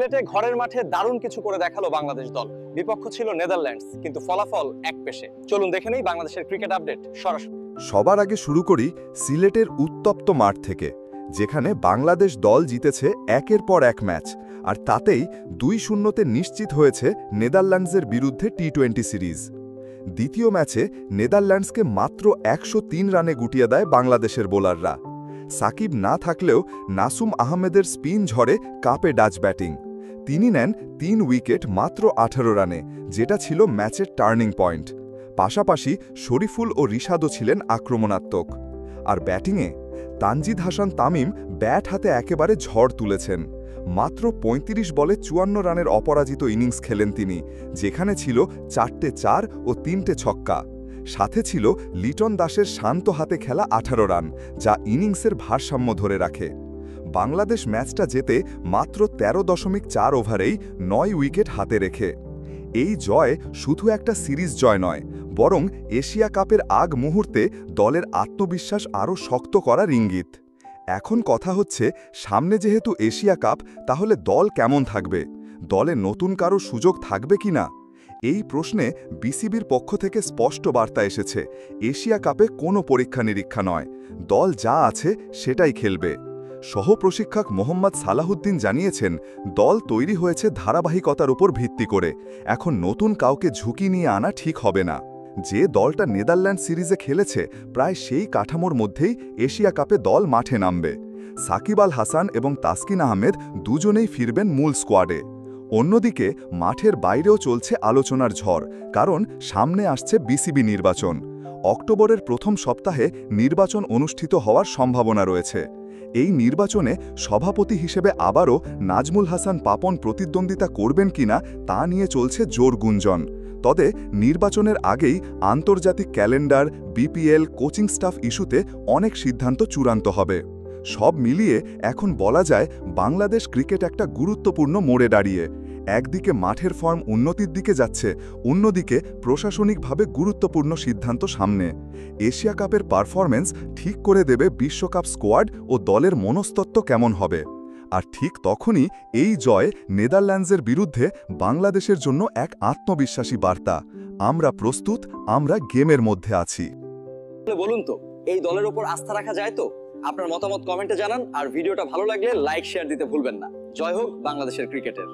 সিলেটে ঘরের মাঠে দারুণ কিছু করে দেখালো বাংলাদেশ দল। বিপক্ষ ছিল নেদারল্যান্ডস, কিন্তু ফলাফল একপেশে। চলুন দেখে নেই বাংলাদেশের ক্রিকেট আপডেট সরাসরি। সবার আগে শুরু করি সিলেটের উত্তপ্ত মাঠ থেকে, যেখানে বাংলাদেশ দল জিতেছে একের পর এক ম্যাচ, আর তাতেই 2-0-তে নিশ্চিত হয়েছে নেদারল্যান্ডসের বিরুদ্ধে টি-20 সিরিজ। দ্বিতীয় ম্যাচে নেদারল্যান্ডসকে মাত্র 103 রানে গুটিয়ে দেয় বাংলাদেশের বোলাররা। সাকিব না থাকলেও নাসুম আহমেদের স্পিন ঝড়ে কাপে ডাচ ব্যাটিং। তিনি নেন 3 উইকেট মাত্র 18 রানে, যেটা ছিল ম্যাচের টার্নিং পয়েন্ট। পাশাপাশি শরীফুল ও রিশাদও ছিলেন আক্রমণাত্মক। আর ব্যাটিংয়ে তানজিদ হাসান তামিম ব্যাট হাতে একেবারে ঝড় তুলেছেন। মাত্র 35 বলে 54 রানের অপরাজিত ইনিংস খেলেন তিনি, যেখানে ছিল 4টে 4 ও 3টে ছক্কা। সাথে ছিল লিটন দাসের শান্ত হাতে খেলা 18 রান, যা ইনিংসের ভারসাম্য ধরে রাখে। বাংলাদেশ ম্যাচটা জেতে মাত্র 13.4 ওভারেই 9 উইকেট হাতে রেখে। এই জয় শুধু একটা সিরিজ জয় নয়, বরং এশিয়া কাপের আগ মুহূর্তে দলের আত্মবিশ্বাস আরও শক্ত করার ইঙ্গিত। এখন কথা হচ্ছে, সামনে যেহেতু এশিয়া কাপ, তাহলে দল কেমন থাকবে? দলে নতুন কারো সুযোগ থাকবে কিনা? এই প্রশ্নে বিসিবির পক্ষ থেকে স্পষ্ট বার্তা এসেছে, এশিয়া কাপে কোনো পরীক্ষা নিরীক্ষা নয়, দল যা আছে সেটাই খেলবে। সহপ্রশিক্ষক মোহাম্মদ সালাহুদ্দিন জানিয়েছেন, দল তৈরি হয়েছে ধারাবাহিকতার উপর ভিত্তি করে। এখন নতুন কাউকে ঝুঁকি নিয়ে আনা ঠিক হবে না। যে দলটা নেদারল্যান্ড সিরিজে খেলেছে, প্রায় সেই কাঠামোর মধ্যেই এশিয়া কাপে দল মাঠে নামবে। সাকিব আল হাসান এবং তাসকিন আহমেদ দুজনেই ফিরবেন মূল স্কোয়াডে। অন্যদিকে মাঠের বাইরেও চলছে আলোচনার ঝড়, কারণ সামনে আসছে বিসিবি নির্বাচন। অক্টোবরের প্রথম সপ্তাহে নির্বাচন অনুষ্ঠিত হওয়ার সম্ভাবনা রয়েছে। এই নির্বাচনে সভাপতি হিসেবে আবারও নাজমুল হাসান পাপন প্রতিদ্বন্দ্বিতা করবেন কিনা তা নিয়ে চলছে জোর গুঞ্জন। তবে নির্বাচনের আগেই আন্তর্জাতিক ক্যালেন্ডার, বিপিএল, কোচিং স্টাফ ইস্যুতে অনেক সিদ্ধান্ত চূড়ান্ত হবে। সব মিলিয়ে এখন বলা যায়, বাংলাদেশ ক্রিকেট একটা গুরুত্বপূর্ণ মোড়ে দাঁড়িয়ে। একদিকে মাঠের ফর্ম উন্নতির দিকে যাচ্ছে, অন্যদিকে প্রশাসনিকভাবে গুরুত্বপূর্ণ সিদ্ধান্ত সামনে। এশিয়া কাপের পারফরম্যান্স ঠিক করে দেবে বিশ্বকাপ স্কোয়াড ও দলের মনস্তত্ত্ব কেমন হবে। আর ঠিক তখনই এই জয় নেদারল্যান্ডসের বিরুদ্ধে বাংলাদেশের জন্য এক আত্মবিশ্বাসী বার্তা। আমরা প্রস্তুত, আমরা গেমের মধ্যে আছি। বলুন তো, এই দলের উপর আস্থা রাখা যায় তো? আপনার মতামত কমেন্টে জানান, আর ভিডিওটা ভালো লাগলে লাইক শেয়ার দিতে ভুলবেন না। জয় হোক বাংলাদেশের ক্রিকেটের।